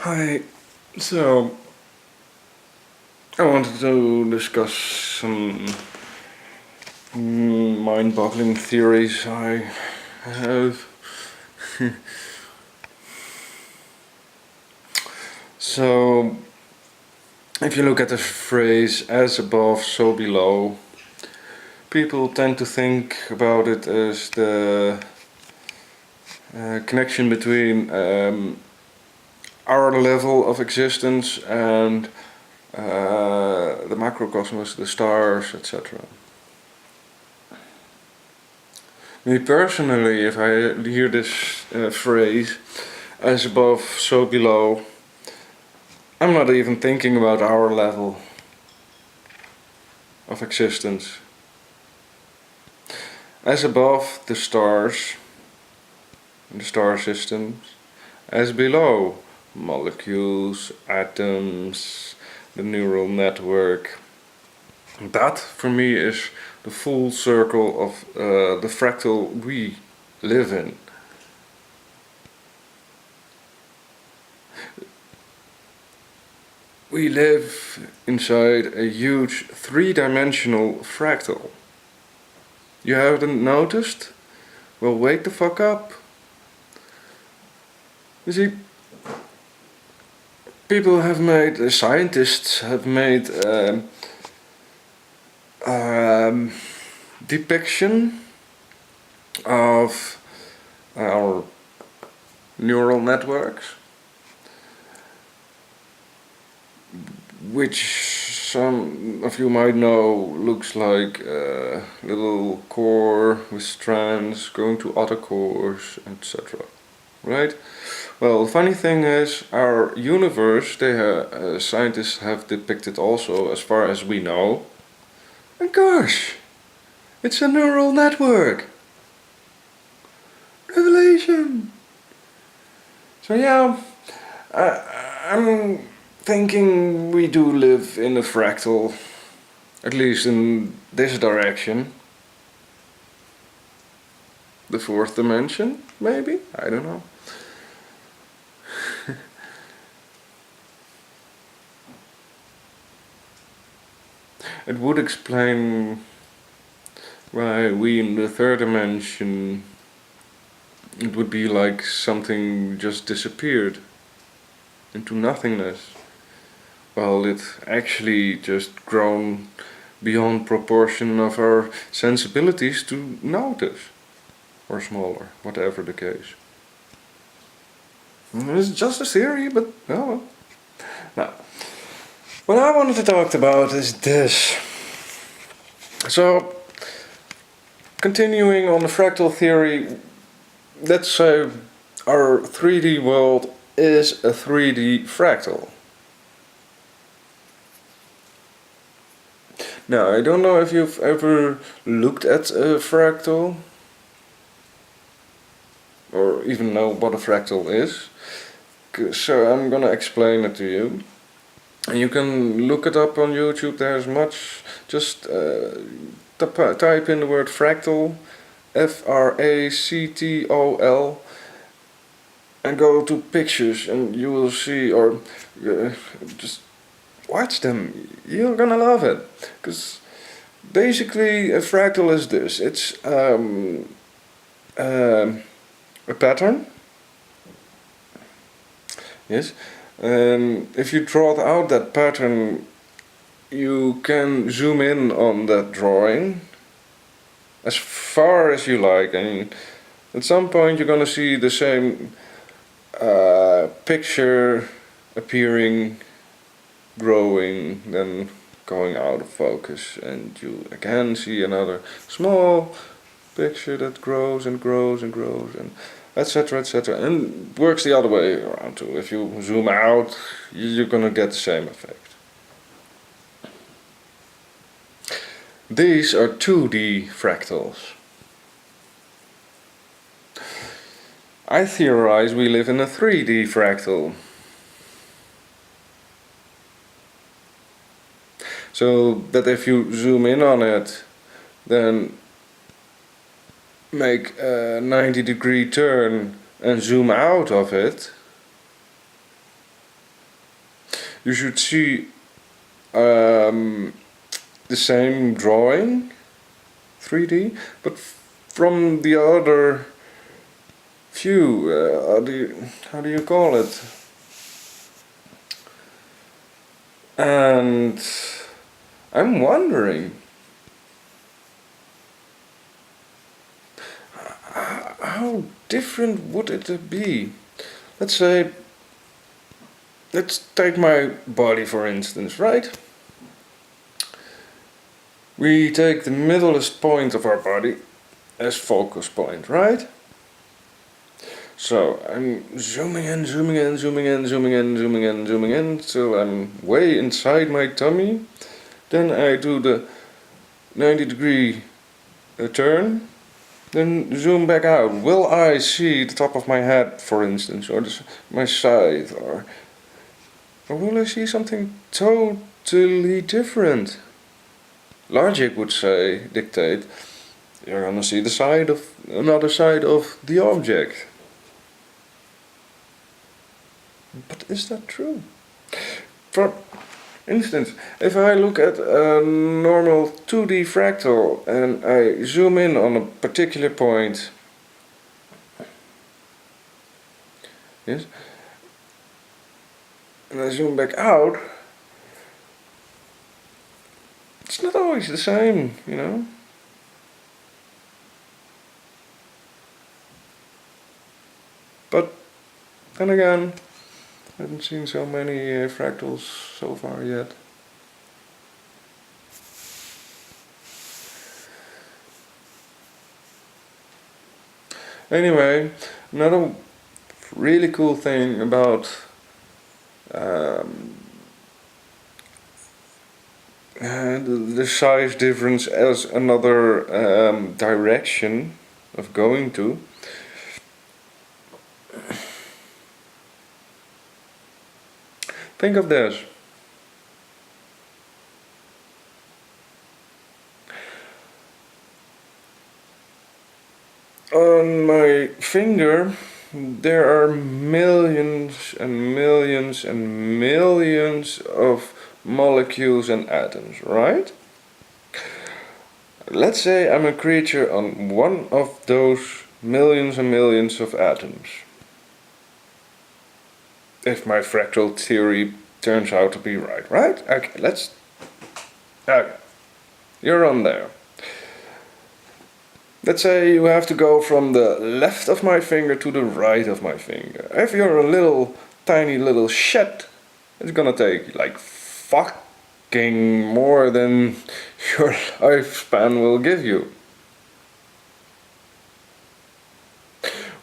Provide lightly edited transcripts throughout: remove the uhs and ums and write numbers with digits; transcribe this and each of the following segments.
Hi, so I wanted to discuss some mind-boggling theories I have. So, if you look at the phrase as above, so below, people tend to think about it as the connection between our level of existence and the macrocosmos, the stars, etc. Me personally, if I hear this phrase, as above, so below, I'm not even thinking about our level of existence. As above, the stars, the star systems, as below, molecules, atoms, the neural network. That, for me, is the full circle of the fractal we live in. We live inside a huge three-dimensional fractal. You haven't noticed? Well, wake the fuck up. You see, people have made, scientists have made depiction of our neural networks, which some of you might know looks like a little core with strands going to other cores, etc. Right? Well, the funny thing is, our universe, scientists have depicted also, as far as we know, and gosh, it's a neural network. Revelation. So yeah, I'm thinking we do live in a fractal, at least in this direction. The fourth dimension, maybe? I don't know. It would explain why we in the third dimension, it would be like something just disappeared into nothingness. Well, it actually just grown beyond proportion of our sensibilities to notice, or smaller, whatever the case. It's just a theory, but no. Now, what I wanted to talk about is this. So, continuing on the fractal theory, let's say our 3D world is a 3D fractal. Now, I don't know if you've ever looked at a fractal, or even know what a fractal is. So I'm gonna explain it to you. And you can look it up on YouTube, there's much, just type in the word fractal, F-R-A-C-T-O-L, and go to pictures and you will see, or just watch them, you're gonna love it. Because basically a fractal is this, it's a pattern, yes, and if you draw out that pattern, you can zoom in on that drawing as far as you like, and at some point you're gonna see the same picture appearing, growing, then going out of focus, and you again see another small picture that grows and grows and grows, and etc, etc, and works the other way around too. If you zoom out, you're gonna get the same effect. These are 2D fractals. I theorize we live in a 3D fractal. So that if you zoom in on it, then make a 90-degree turn and zoom out of it, you should see the same drawing, 3D, but from the other view. How do you call it? And I'm wondering, how different would it be? Let's say, let's take my body for instance, right? We take the middlest point of our body as focus point, right? So I'm zooming in, zooming in, zooming in, zooming in, zooming in, zooming in till I'm way inside my tummy. Then I do the 90-degree turn, then zoom back out. Will I see the top of my head, for instance, or my side, or will I see something totally different? Logic would say, dictate, you're gonna see the side of another side of the object. But is that true? For instance, if I look at a normal 2D fractal and I zoom in on a particular point, yes, and I zoom back out, it's not always the same, you know. But then again, I haven't seen so many fractals so far yet. Anyway, another really cool thing about the size difference as another direction of going to. Think of this. On my finger there are millions and millions and millions of molecules and atoms, right? Let's say I'm a creature on one of those millions and millions of atoms. If my fractal theory turns out to be right, right? Okay, okay, you're on there. Let's say you have to go from the left of my finger to the right of my finger. If you're a tiny little shit, it's gonna take like fucking more than your lifespan will give you.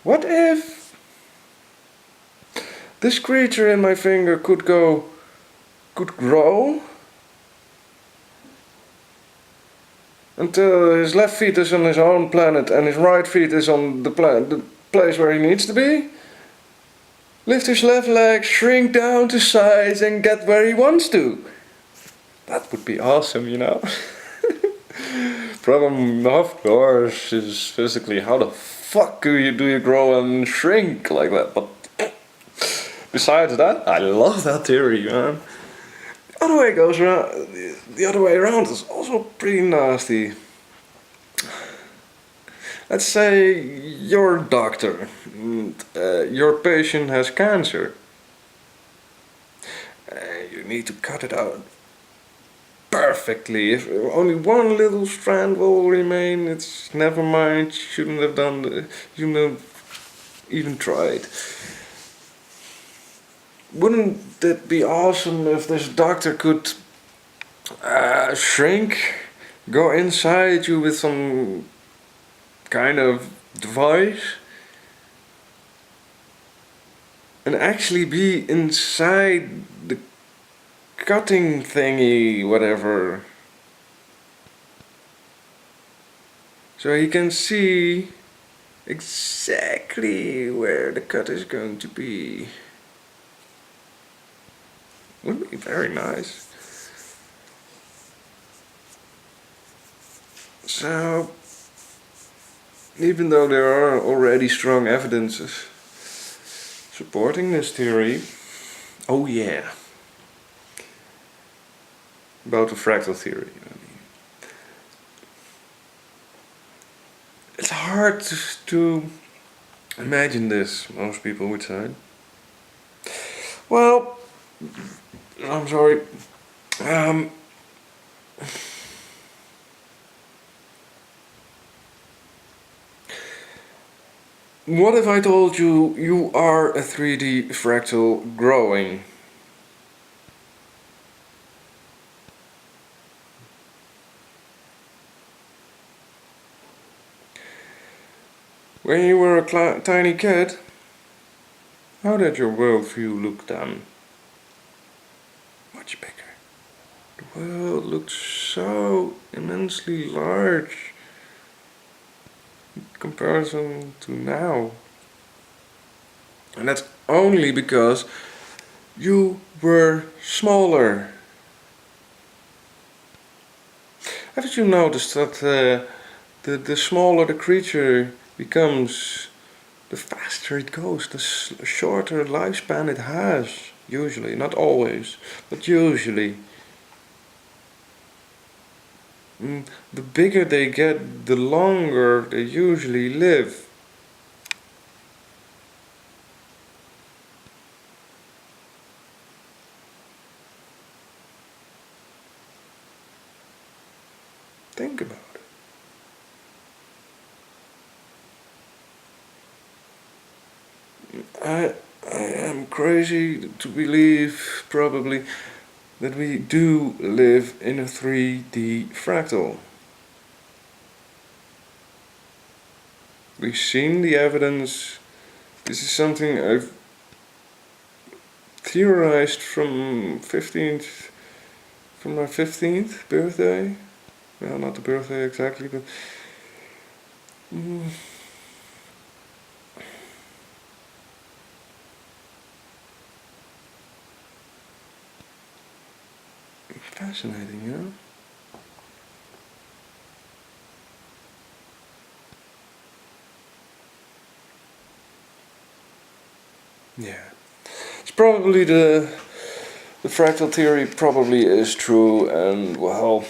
What if this creature in my finger could grow until his left feet is on his own planet and his right feet is on the place where he needs to be? Lift his left leg, shrink down to size and get where he wants to. That would be awesome, you know? Problem, of course, is physically how the fuck do you grow and shrink like that? But besides that, I love that theory, man. The other way goes around. The other way around is also pretty nasty. Let's say you're a doctor and your patient has cancer. You need to cut it out perfectly. If only one little strand will remain, it's never mind. Shouldn't have even tried. Wouldn't it be awesome if this doctor could shrink, go inside you with some kind of device and actually be inside the cutting thingy, whatever, so he can see exactly where the cut is going to be? Would be very nice. So, even though there are already strong evidences supporting this theory, oh yeah, about the fractal theory. It's hard to imagine this, most people would say. Well, I'm sorry. What if I told you you are a 3D fractal growing? When you were a tiny kid, how did your worldview look then? Much bigger. The world looked so immensely large in comparison to now. And that's only because you were smaller. Haven't you noticed that the smaller the creature becomes, the faster it goes, the shorter lifespan it has, usually, not always, but usually. The bigger they get, the longer they usually live. Think about it. I am crazy to believe, probably, that we do live in a 3D fractal. We've seen the evidence. This is something I've theorized from my 15th birthday. Well, not the birthday exactly, but fascinating, you know? Yeah. It's probably the fractal theory probably is true, and well,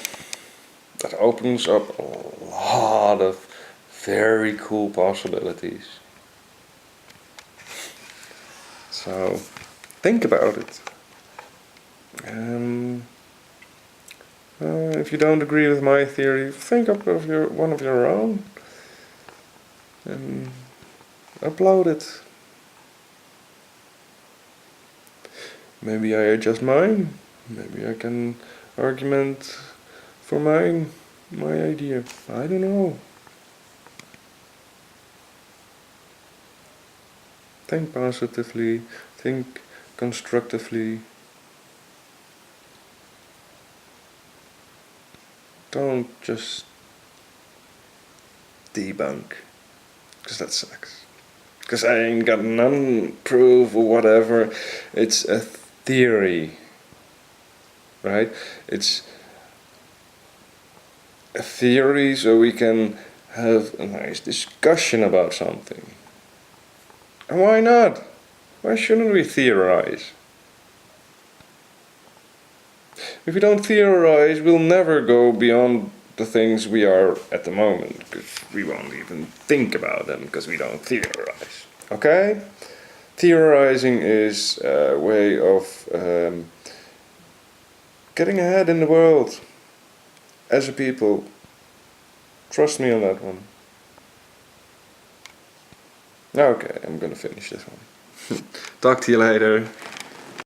that opens up a lot of very cool possibilities. So think about it. If you don't agree with my theory, think up of one of your own and upload it. Maybe I adjust mine. Maybe I can argument for my idea. I don't know. Think positively. Think constructively. Don't just debunk, because that sucks. Because I ain't got none proof or whatever. It's a theory, right? It's a theory so we can have a nice discussion about something. And why not? Why shouldn't we theorize? If we don't theorize, we'll never go beyond the things we are at the moment, because we won't even think about them, because we don't theorize. Okay? Theorizing is a way of getting ahead in the world as a people. Trust me on that one. Okay, I'm gonna finish this one. Talk to you later.